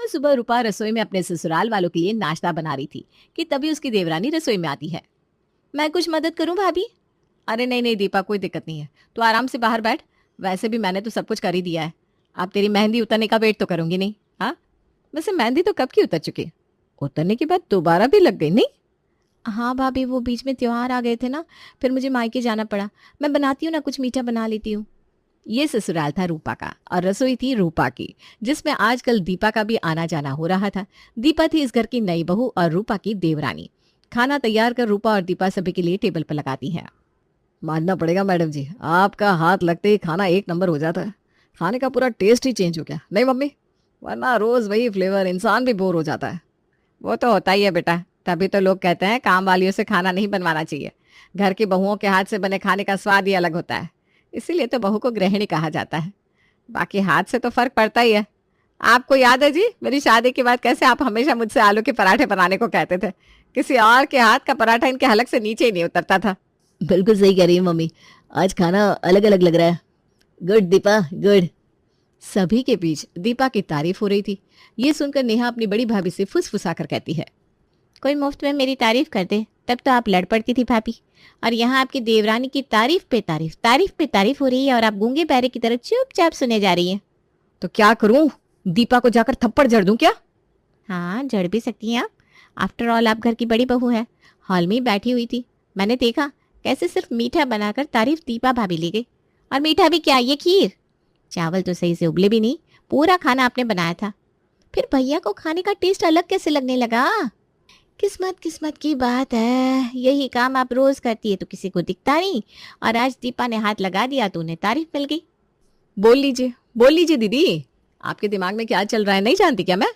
सुबह सुबह रूपा रसोई में अपने ससुराल वालों के लिए नाश्ता बना रही थी कि तभी उसकी देवरानी रसोई में आती है। मैं कुछ मदद करूं भाभी? अरे नहीं नहीं दीपा, कोई दिक्कत नहीं है, तू आराम से बाहर बैठ। वैसे भी मैंने तो सब कुछ कर ही दिया है। अब तेरी मेहंदी उतरने का वेट तो करूंगी नहीं। हाँ, वैसे मेहंदी तो कब की उतर चुकी, उतरने के बाद दोबारा भी लग गई नहीं? हाँ भाभी, वो बीच में त्योहार आ गए थे ना, फिर मुझे मायके जाना पड़ा। मैं बनाती हूँ ना, कुछ मीठा बना लेती हूँ। ये ससुराल था रूपा का और रसोई थी रूपा की, जिसमें आजकल दीपा का भी आना जाना हो रहा था। दीपा थी इस घर की नई बहू और रूपा की देवरानी। खाना तैयार कर रूपा और दीपा सभी के लिए टेबल पर लगाती है। मानना पड़ेगा मैडम जी, आपका हाथ लगते ही खाना एक नंबर हो जाता है। खाने का पूरा टेस्ट ही चेंज हो गया, नहीं मम्मी? वरना रोज वही फ्लेवर, इंसान भी बोर हो जाता है। वो तो होता ही है बेटा, तभी तो लोग कहते हैं काम वालियों से खाना नहीं बनवाना चाहिए। घर की बहुओं के हाथ से बने खाने का स्वाद ही अलग होता है, इसीलिए तो बहू को गृहिणी कहा जाता है। बाकी हाथ से तो फर्क पड़ता ही है। आपको याद है जी, मेरी शादी के बाद कैसे आप हमेशा मुझसे आलू के पराठे बनाने को कहते थे? किसी और के हाथ का पराठा इनके हलक से नीचे ही नहीं उतरता था। बिल्कुल सही कह रही है मम्मी, आज खाना अलग अलग लग रहा है। Good Deepa, good. सभी के बीच दीपा की तारीफ हो रही थी। ये सुनकर नेहा अपनी बड़ी भाभी से फुसफुसा कर कहती है, कोई मुफ्त में मेरी तारीफ कर दे तब तो आप लड़ पड़ती थी भाभी। और यहाँ आपकी देवरानी की तारीफ पे तारीफ, तारीफ पे तारीफ हो रही है और आप गूंगे बैरे की तरह चुपचाप सुने जा रही हैं। तो क्या करूं, दीपा को जाकर थप्पड़ जड़ दूं क्या? हाँ, जड़ भी सकती हैं आप। आफ्टर ऑल आप घर की बड़ी बहू है। हॉल में ही बैठी हुई थी, मैंने देखा कैसे सिर्फ मीठा बनाकर तारीफ दीपा भाभी ले गई। और मीठा भी क्या, ये खीर? चावल तो सही से उबले भी नहीं, पूरा खाना आपने बनाया था। फिर भैया को खाने का टेस्ट अलग कैसे लगने लगा? किस्मत किस्मत की बात है, यही काम आप रोज करती है तो किसी को दिखता नहीं, और आज दीपा ने हाथ लगा दिया तो उन्हें तारीफ मिल गई। बोल लीजिए दीदी, आपके दिमाग में क्या चल रहा है नहीं जानती क्या मैं?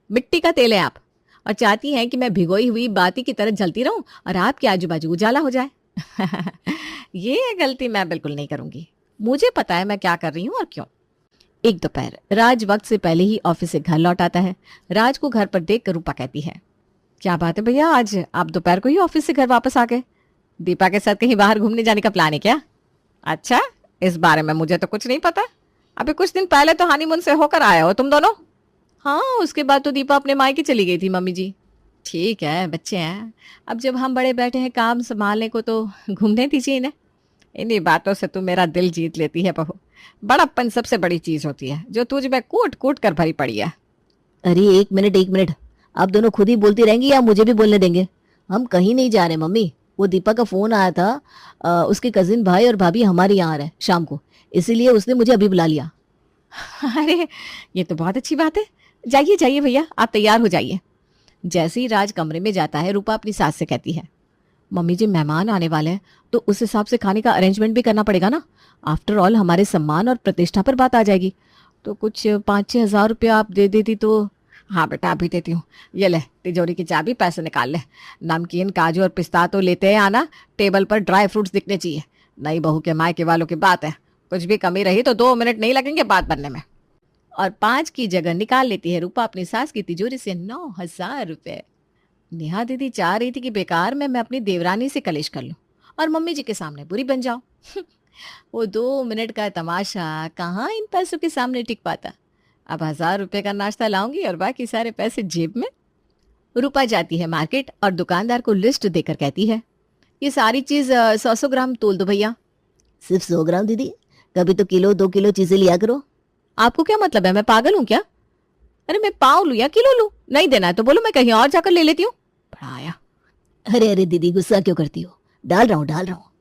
मिट्टी का तेल है आप, और चाहती हैं कि मैं भिगोई हुई बाती की तरह जलती रहूं और आपके आजू बाजू उजाला हो जाए। ये गलती मैं बिल्कुल नहीं करूंगी, मुझे पता है मैं क्या कर रही हूँ और क्यों। एक दोपहर राज वक्त से पहले ही ऑफिस से घर लौट आता है। राज को घर पर देख कर रूपा कहती है, क्या बात है भैया, आज आप दोपहर को ही ऑफिस से घर वापस आ गए? दीपा के साथ कहीं बाहर घूमने जाने का प्लान है क्या? अच्छा, इस बारे में मुझे तो कुछ नहीं पता। अभी कुछ दिन पहले तो हनीमून से होकर आए हो तुम दोनों। हाँ, उसके बाद तो दीपा अपने मायके चली गई थी मम्मी जी। ठीक है, बच्चे हैं, अब जब हम बड़े बैठे हैं काम संभालने को तो घूमने दीजिए इन्हें। इन्हीं बातों से तू मेरा दिल जीत लेती है बहू। बड़प्पन सबसे बड़ी चीज होती है जो तुझ में कूट कूट कर भरी पड़ी है। अरे एक मिनट एक मिनट, आप दोनों खुद ही बोलती रहेंगी या मुझे भी बोलने देंगे? हम कहीं नहीं जा रहे मम्मी। वो दीपा का फोन आया था, उसके कजिन भाई और भाभी हमारे यहाँ आ रहे हैं शाम को, इसीलिए उसने मुझे अभी बुला लिया। अरे ये तो बहुत अच्छी बात है, जाइए जाइए भैया, आप तैयार हो जाइए। जैसे ही राज कमरे में जाता है रूपा अपनी सास से कहती है, मम्मी जी मेहमान आने वाले हैं तो उस हिसाब से खाने का अरेंजमेंट भी करना पड़ेगा ना। आफ्टर ऑल हमारे सम्मान और प्रतिष्ठा पर बात आ जाएगी, तो कुछ 5-6 हज़ार रुपया आप दे देती तो। हाँ बेटा, अभी देती हूँ, ये ले तिजोरी की चाबी, पैसे निकाल ले। नमकीन, काजू और पिस्ता तो लेते हैं आना, टेबल पर ड्राई फ्रूट्स दिखने चाहिए। नई बहू के मायके वालों की बात है, कुछ भी कमी रही तो 2 मिनट नहीं लगेंगे बात बनने में। और 5 की जगह निकाल लेती है रूपा अपनी सास की तिजोरी से 9,000 रुपए। नेहा दीदी चाह रही थी कि बेकार में मैं अपनी देवरानी से कलेश कर लूं और मम्मी जी के सामने बुरी बन जाऊं। वो 2 मिनट का तमाशा कहाँ इन पैसों के सामने टिक पाता। अब 1,000 रुपए का नाश्ता लाऊंगी और बाकी सारे पैसे जेब में। रूपा जाती है मार्केट और दुकानदार को लिस्ट देकर कहती है, ये सारी चीज 100-100 ग्राम तोल दो भैया। सिर्फ 100 ग्राम दीदी? कभी तो किलो 2 किलो चीजें लिया करो। आपको क्या मतलब है, मैं पागल हूँ क्या? अरे मैं पाव लूं या किलो लूं, नहीं देना है तो बोलो, मैं कहीं और जाकर ले लेती हूँ। पढ़ाया। अरे अरे दीदी, गुस्सा क्यों करती हो? डाल रहा हूँ डाल रहा हूँ।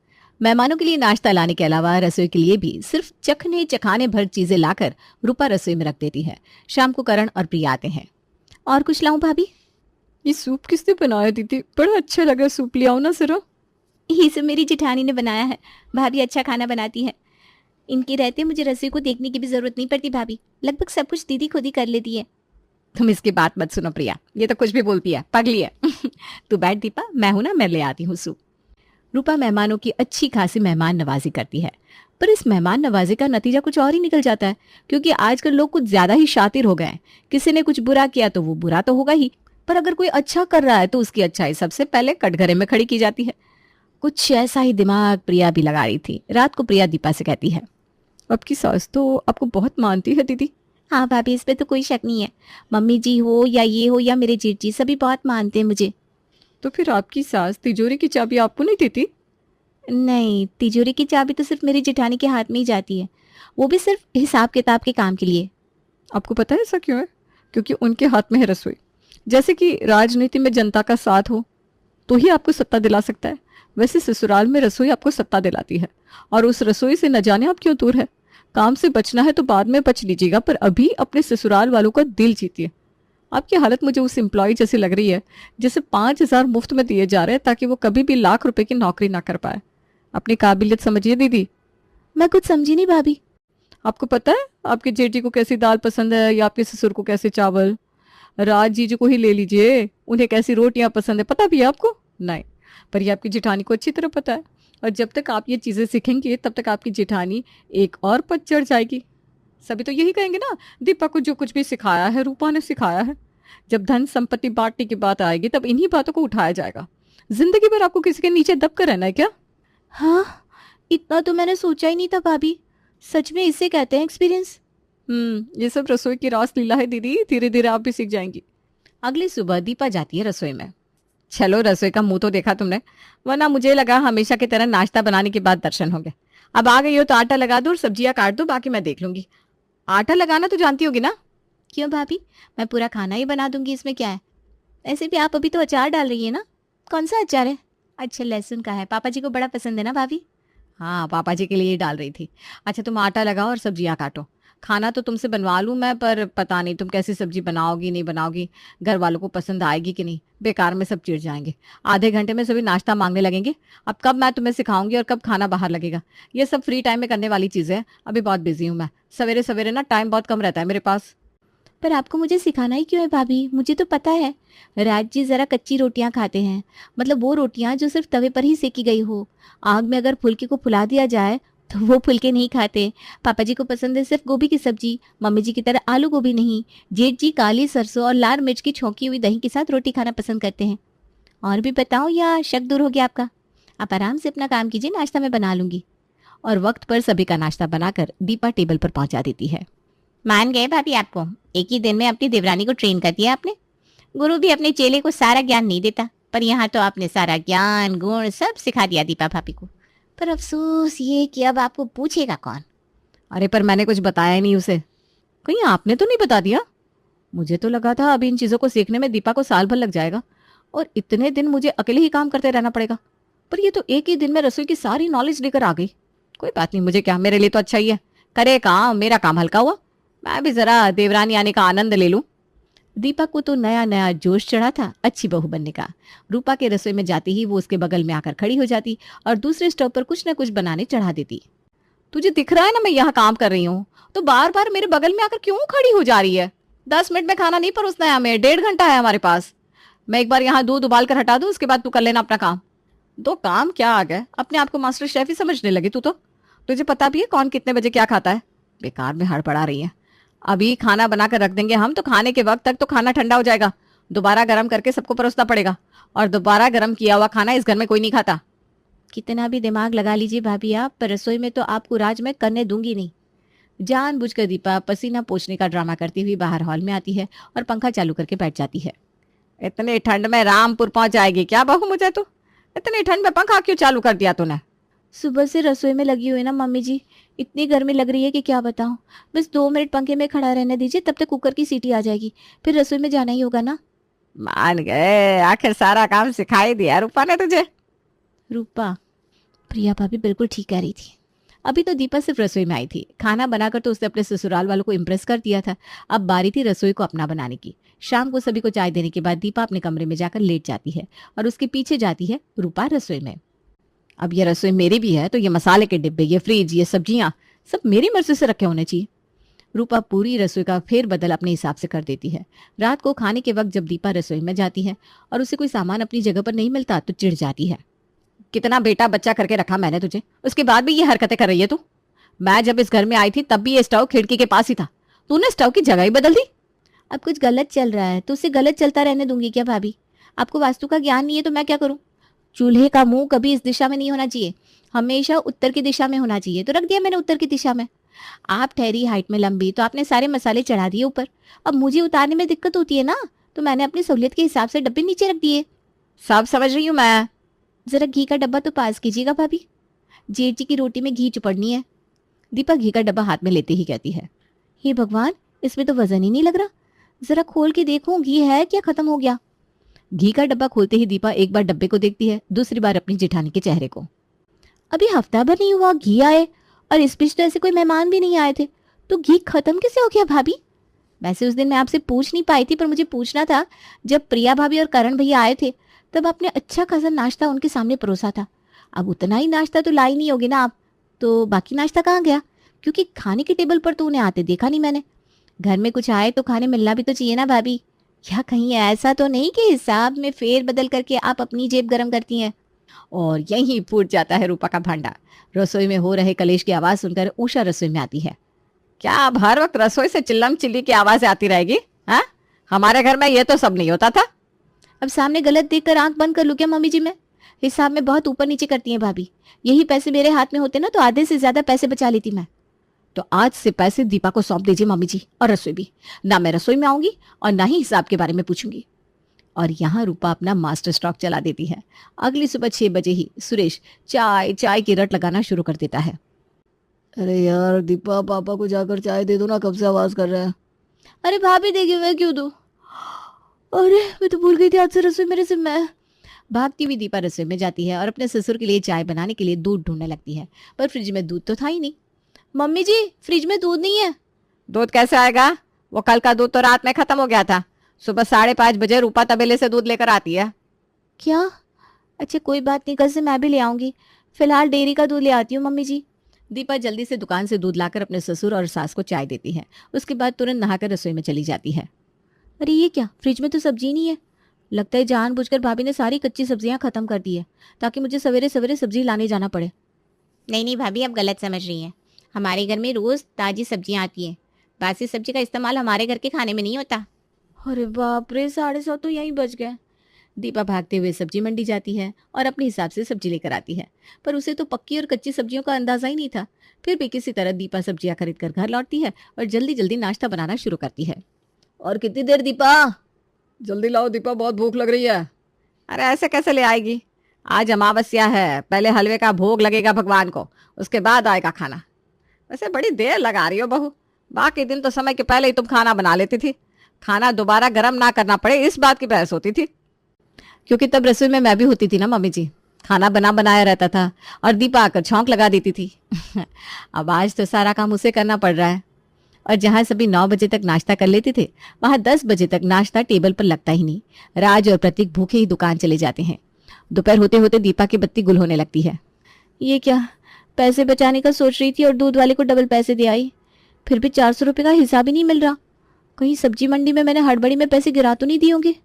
मेहमानों के लिए नाश्ता लाने के अलावा रसोई के लिए भी सिर्फ चखने चखाने भर चीजें लाकर रूपा रसोई में रख देती है। शाम को करण और प्रिया आते हैं। और कुछ लाऊं भाभी? ये सूप किसने बनाया दीदी, बड़ा अच्छा लगा सूप, ले आओ ना जरा। ये सब मेरी जिठानी ने बनाया है, भाभी अच्छा खाना बनाती है। इनके रहते मुझे रसोई को देखने की भी जरूरत नहीं पड़ती भाभी, लगभग सब कुछ दीदी खुद ही कर लेती है। तुम इसकी बात मत सुनो प्रिया, ये तो कुछ भी बोलती है, पगली है। तू बैठ दीपा, मैं हूं ना, मैं ले आती हूँ सूप। रूपा मेहमानों की अच्छी खासी मेहमान नवाजी करती है, पर इस मेहमान नवाजी का नतीजा कुछ और ही निकल जाता है, क्योंकि आजकल लोग कुछ ज्यादा ही शातिर हो गए हैं। किसी ने कुछ बुरा किया तो वो बुरा तो होगा ही, पर अगर कोई अच्छा कर रहा है तो उसकी अच्छाई सबसे पहले कटघरे में खड़ी की जाती है। कुछ ऐसा ही दिमाग प्रिया भी लगा रही थी। रात को प्रिया दीपा से कहती है, आपकी सास तो आपको बहुत मानती है दीदी, हाँ भाभी, इस पे तो कोई शक नहीं है। मम्मी जी हो या ये हो या मेरे जेठ जी, सभी बहुत मानते हैं मुझे। तो फिर आपकी सास तिजोरी की चाबी आपको नहीं देती? नहीं, तिजोरी की चाबी तो सिर्फ मेरी जेठानी के हाथ में ही जाती है, वो भी सिर्फ हिसाब किताब के काम के लिए। आपको पता है ऐसा क्यों है? क्योंकि उनके हाथ में है रसोई। जैसे कि राजनीति में जनता का साथ हो तो ही आपको सत्ता दिला सकता है, वैसे ससुराल में रसोई आपको सत्ता दिलाती है। और उस रसोई से न जाने आप क्यों दूर है। काम से बचना है तो बाद में बच लीजिएगा, पर अभी अपने ससुराल वालों का दिल जीतिए। आपकी हालत मुझे उस एम्प्लॉय जैसी लग रही है जिसे 5,000 मुफ्त में दिए जा रहे हैं ताकि वो कभी भी लाख रुपए की नौकरी ना कर पाए। अपनी काबिलियत समझिए दीदी। मैं कुछ समझी नहीं भाभी। आपको पता है आपके जेठी को कैसी दाल पसंद है या आपके ससुर को कैसे चावल? राज जीजू को ही ले लीजिए, उन्हें कैसी रोटियां पसंद है पता भी है आपको? नहीं, पर ये आपकी जेठानी को अच्छी तरह पता है। और जब तक आप ये चीजें सीखेंगे तब तक आपकी जेठानी एक और पद चढ़ जाएगी। सभी तो यही कहेंगे ना, दीपा को जो कुछ भी सिखाया है रूपा ने सिखाया है। जब धन संपत्ति बांटने की बात आएगी तब इन्हीं बातों को उठाया जाएगा। जिंदगी भर आपको किसी के नीचे दब कर रहना है क्या? हाँ, इतना तो मैंने सोचा ही नहीं था भाभी। सच में इसे कहते हैं एक्सपीरियंस। ये सब रसोई की रास लीला है दीदी, धीरे धीरे आप भी सीख जाएंगी। अगली सुबह दीपा जाती है रसोई में। चलो, रसोई का मुंह तो देखा तुमने, वरना मुझे लगा हमेशा की तरह नाश्ता बनाने के बाद दर्शन हो गए। अब आ गई हो तो आटा लगा दो और सब्जियां काट दो, बाकी मैं देख लूंगी। आटा लगाना तो जानती होगी ना? क्यों भाभी, मैं पूरा खाना ही बना दूंगी, इसमें क्या है। ऐसे भी आप अभी तो अचार डाल रही है ना। कौन सा अचार है? अच्छा, लहसुन का है, पापा जी को बड़ा पसंद है ना भाभी। हाँ, पापा जी के लिए ही डाल रही थी। अच्छा, तुम आटा लगाओ और सब्जियां काटो। खाना तो तुमसे बनवा लूं मैं, पर पता नहीं तुम कैसी सब्जी बनाओगी नहीं बनाओगी, घर वालों को पसंद आएगी कि नहीं। बेकार में सब चिढ़ जाएंगे। आधे घंटे में सभी नाश्ता मांगने लगेंगे। अब कब मैं तुम्हें सिखाऊंगी और कब खाना बाहर लगेगा? ये सब फ्री टाइम में करने वाली चीजें हैं। अभी बहुत बिजी हूं मैं, सवेरे सवेरे ना टाइम बहुत कम रहता है मेरे पास। पर आपको मुझे सिखाना ही क्यों है भाभी? मुझे तो पता है। राज जी जरा कच्ची रोटियां खाते हैं, मतलब वो रोटियां जो सिर्फ तवे पर ही सेकी गई हो। आग में अगर फुलके को फुला दिया जाए तो वो फुलके नहीं खाते। पापा जी को पसंद है सिर्फ गोभी की सब्जी, मम्मी जी की तरह आलू गोभी नहीं। जेठ जी काली सरसों और लाल मिर्च की छौंकी हुई दही के साथ रोटी खाना पसंद करते हैं। और भी बताऊं या शक दूर हो गया आपका? आप आराम से अपना काम कीजिए, नाश्ता मैं बना लूंगी। और वक्त पर सभी का नाश्ता बनाकर दीपा टेबल पर पहुंचा देती है। मान गए भाभी आपको, एक ही दिन में अपनी देवरानी को ट्रेन कर दिया आपने। गुरु भी अपने चेले को सारा ज्ञान नहीं देता, पर यहाँ तो आपने सारा ज्ञान गुण सब सिखा दिया दीपा भाभी को। पर अफसोस ये कि अब आपको पूछेगा कौन। अरे, पर मैंने कुछ बताया ही नहीं उसे। कहीं आपने तो नहीं बता दिया? मुझे तो लगा था अभी इन चीजों को सीखने में दीपा को साल भर लग जाएगा और इतने दिन मुझे अकेले ही काम करते रहना पड़ेगा। पर ये तो एक ही दिन में रसोई की सारी नॉलेज लेकर आ गई। कोई बात नहीं, मुझे क्या, मेरे लिए तो अच्छा ही है। करे काम, मेरा काम हल्का हुआ। मैं भी जरा देवरानी आने का आनंद ले लूं। दीपक को तो नया नया जोश चढ़ा था अच्छी बहू बनने का। रूपा के रसोई में जाती ही वो उसके बगल में आकर खड़ी हो जाती और दूसरे स्टोव पर कुछ न कुछ बनाने चढ़ा देती। तुझे दिख रहा है ना मैं यहाँ काम कर रही हूँ, तो बार बार मेरे बगल में आकर क्यों खड़ी हो जा रही है? 10 मिनट में खाना नहीं परोसना है हमें, 1.5 घंटा है हमारे पास। मैं एक बार यहाँ दूध उबाल कर हटा दूं, उसके बाद तू कर लेना अपना काम। दो काम क्या आ गए, अपने आप को मास्टर शेफ ही समझने लगी तू तो। तुझे पता भी है कौन कितने बजे क्या खाता है? बेकार में हड़बड़ा रही है। अभी खाना बना कर रख देंगे हम तो खाने के वक्त तक तो खाना ठंडा हो जाएगा। दोबारा गर्म करके सबको परोसना पड़ेगा, और दोबारा गर्म किया हुआ खाना इस घर में कोई नहीं खाता। कितना भी दिमाग लगा लीजिए भाभी आप, पर रसोई में तो आपको राज मैं करने दूंगी नहीं। जानबूझकर दीपा पसीना पोंछने का ड्रामा करती हुई बाहर हॉल में आती है और पंखा चालू करके बैठ जाती है। इतनी ठंड में रामपुर पहुंच जाएगी क्या बहू मुझे? तो इतनी ठंड में पंखा क्यों चालू कर दिया तूने? सुबह से रसोई में लगी हुई ना मम्मी जी, इतनी गर्मी लग रही है कि क्या बताऊं। बस 2 मिनट पंखे में खड़ा रहने दीजिए, तब तक कुकर की सीटी आ जाएगी, फिर रसोई में जाना ही होगा ना। मान गए, आखिर सारा काम सिखाई दिया रूपा ने तुझे। रूपा, प्रिया भाभी बिल्कुल ठीक कह रही थी। अभी तो दीपा सिर्फ रसोई में आई थी, खाना बनाकर तो उसने अपने ससुराल वालों को इम्प्रेस कर दिया था। अब बारी थी रसोई को अपना बनाने की। शाम को सभी को चाय देने के बाद दीपा अपने कमरे में जाकर लेट जाती है और उसके पीछे जाती है रूपा रसोई में। अब ये रसोई मेरी भी है तो ये मसाले के डिब्बे, ये फ्रिज, ये सब्जियां सब मेरी मर्जी से रखे होने चाहिए। रूपा पूरी रसोई का फेर बदल अपने हिसाब से कर देती है। रात को खाने के वक्त जब दीपा रसोई में जाती है और उसे कोई सामान अपनी जगह पर नहीं मिलता तो चिढ़ जाती है। कितना बेटा बच्चा करके रखा मैंने तुझे, उसके बाद भी ये हरकतें कर रही है तू। मैं जब इस घर में आई थी तब भी ये स्टोव खिड़की के पास ही था, तूने स्टोव की जगह ही बदल दी। अब कुछ गलत चल रहा है तो उसे गलत चलता रहने दूंगी क्या भाभी? आपको वास्तु का ज्ञान नहीं है तो मैं क्या करूं? चूल्हे का मुंह कभी इस दिशा में नहीं होना चाहिए, हमेशा उत्तर की दिशा में होना चाहिए, तो रख दिया मैंने उत्तर की दिशा में। आप ठहरी हाइट में लंबी तो आपने सारे मसाले चढ़ा दिए ऊपर। अब मुझे उतारने में दिक्कत होती है ना, तो मैंने अपनी सहूलियत के हिसाब से डब्बे नीचे रख दिए। सब समझ रही हूँ मैं। जरा घी का डब्बा तो पास कीजिएगा भाभी, जेठ जी की रोटी में घी चुपड़नी है। दीपा घी का डब्बा हाथ में लेते ही कहती है, हे भगवान, इसमें तो वजन ही नहीं लग रहा। जरा खोल के देखूं घी है क्या खत्म हो गया। घी का डब्बा खोलते ही दीपा एक बार डब्बे को देखती है, दूसरी बार अपनी जेठानी के चेहरे को। अभी हफ्ता भर नहीं हुआ घी आए, और इस बीच तो ऐसे कोई मेहमान भी नहीं आए थे, तो घी खत्म कैसे हो गया भाभी। वैसे उस दिन मैं आपसे पूछ नहीं पाई थी, पर मुझे पूछना था। जब प्रिया भाभी और करण भैया आए थे तब आपने अच्छा खासा नाश्ता उनके सामने परोसा था। अब उतना ही नाश्ता तो लाई नहीं होगी ना आप, तो बाकी नाश्ता कहाँ गया? क्योंकि खाने के टेबल पर तो उन्हें आते देखा नहीं मैंने। घर में कुछ आए तो खाने मिलना भी तो चाहिए ना भाभी। या कहीं ऐसा तो नहीं कि हिसाब में फेर बदल करके आप अपनी जेब गर्म करती हैं। और यहीं फूट जाता है रूपा का भांडा। रसोई में हो रहे कलेश की आवाज सुनकर उषा रसोई में आती है। क्या अब हर वक्त रसोई से चिल्लम चिल्ली की आवाज आती रहेगी? हाँ, हमारे घर में ये तो सब नहीं होता था। अब सामने गलत देखकर आंख बंद कर लूं क्या मम्मी जी? मैं हिसाब में बहुत ऊपर नीचे करती हैं भाभी। यही पैसे मेरे हाथ में होते ना तो आधे से ज्यादा पैसे बचा लेती मैं। तो आज से पैसे दीपा को सौंप दीजिए मम्मी जी, और रसोई भी। ना मैं रसोई में आऊंगी और ना ही हिसाब के बारे में पूछूंगी। और यहाँ रूपा अपना मास्टर स्ट्रोक चला देती है। अगली सुबह 6 बजे ही सुरेश चाय चाय की रट लगाना शुरू कर देता है। अरे यार दीपा, पापा को जाकर चाय दे दो ना, कब से आवाज कर रहा है। अरे भाभी देगी, मैं क्यों दूं? अरे मैं तो भूल गई थी, आज से रसोई मेरे से मैं। भागती हुई दीपा रसोई में जाती है और अपने ससुर के लिए चाय बनाने के लिए दूध ढूंढने लगती है, पर फ्रिज में दूध तो था ही नहीं। मम्मी जी, फ्रिज में दूध नहीं है। दूध कैसे आएगा? वो कल का दूध तो रात में खत्म हो गया था। सुबह 5:30 बजे रूपा तबेले से दूध लेकर आती है। क्या? अच्छा कोई बात नहीं, कल से मैं भी ले आऊंगी। फिलहाल डेयरी का दूध ले आती हूँ मम्मी जी। दीपा जल्दी से दुकान से दूध लाकर अपने ससुर और सास को चाय देती है। उसके बाद तुरंत नहाकर रसोई में चली जाती है। अरे ये क्या, फ्रिज में तो सब्जी नहीं है। लगता है जानबूझकर भाभी ने सारी कच्ची सब्जियां खत्म कर दी है, ताकि मुझे सवेरे सवेरे सब्जी लाने जाना पड़े। नहीं नहीं भाभी, आप गलत समझ रही हैं। हमारे घर में रोज ताजी सब्जियां आती हैं। बासी सब्जी का इस्तेमाल हमारे घर के खाने में नहीं होता। अरे बाप रे, 7:30 तो यहीं बच गए। दीपा भागते हुए सब्जी मंडी जाती है और अपने हिसाब से सब्जी लेकर आती है, पर उसे तो पक्की और कच्ची सब्जियों का अंदाजा ही नहीं था। फिर भी किसी तरह दीपा सब्जियां खरीद कर घर लौटती है और जल्दी जल्दी नाश्ता बनाना शुरू करती है। और कितनी देर दीपा? जल्दी लाओ दीपा, बहुत भूख लग रही है। अरे ऐसे कैसे ले आएगी? आज अमावस्या है, पहले हलवे का भोग लगेगा भगवान को, उसके बाद आएगा खाना। वैसे बड़ी देर लगा रही हो बहू। बाकी दिन तो समय के पहले ही तुम खाना बना लेती थी। खाना दोबारा गर्म ना करना पड़े, इस बात की बहस होती थी। क्योंकि तब रसोई में मैं भी होती थी ना मम्मी जी। खाना बना बनाया रहता था और दीपा आकर छौंक लगा देती थी। अब आज तो सारा काम उसे करना पड़ रहा है। और जहाँ सभी 9 बजे तक नाश्ता कर लेते थे, वहाँ 10 बजे तक नाश्ता टेबल पर लगता ही नहीं। राज और प्रतीक भूखे ही दुकान चले जाते हैं। दोपहर होते होते दीपा की बत्ती गुल होने लगती है। ये क्या, पैसे बचाने का सोच रही थी और दूध वाले को डबल पैसे दे आई। फिर भी 400 रुपये का हिसाब ही नहीं मिल रहा। कहीं सब्जी मंडी में मैंने हड़बड़ी में पैसे गिरा तो नहीं दिए होंगे।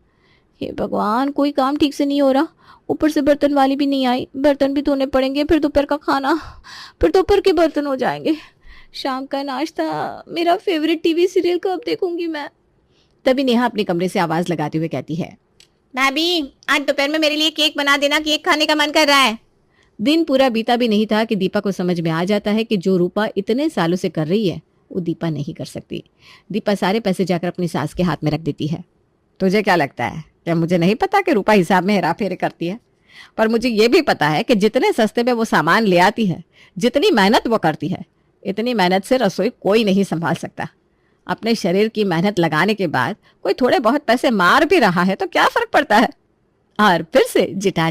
हे भगवान, कोई काम ठीक से नहीं हो रहा। ऊपर से बर्तन वाली भी नहीं आई, बर्तन भी धोने पड़ेंगे। फिर दोपहर का खाना, फिर दोपहर के बर्तन हो जाएंगे। शाम का नाश्ता, मेरा फेवरेट टीवी सीरियल कब देखूंगी मैं? तभी नेहा अपने कमरे से आवाज लगाते हुए कहती है, भाभी आज दोपहर में मेरे लिए केक बना देना, केक खाने का मन कर रहा है। दिन पूरा बीता भी नहीं था कि दीपा को समझ में आ जाता है कि जो रूपा इतने सालों से कर रही है वो दीपा नहीं कर सकती। दीपा सारे पैसे जाकर अपनी सास के हाथ में रख देती है। तुझे क्या लगता है क्या मुझे नहीं पता कि रूपा हिसाब में हेरा फेरी करती है? पर मुझे ये भी पता है कि जितने सस्ते में वो सामान ले आती है, जितनी मेहनत वो करती है, इतनी मेहनत से रसोई कोई नहीं संभाल सकता। अपने शरीर की मेहनत लगाने के बाद कोई थोड़े बहुत पैसे मार भी रहा है तो क्या फर्क पड़ता है? और फिर से जिठानी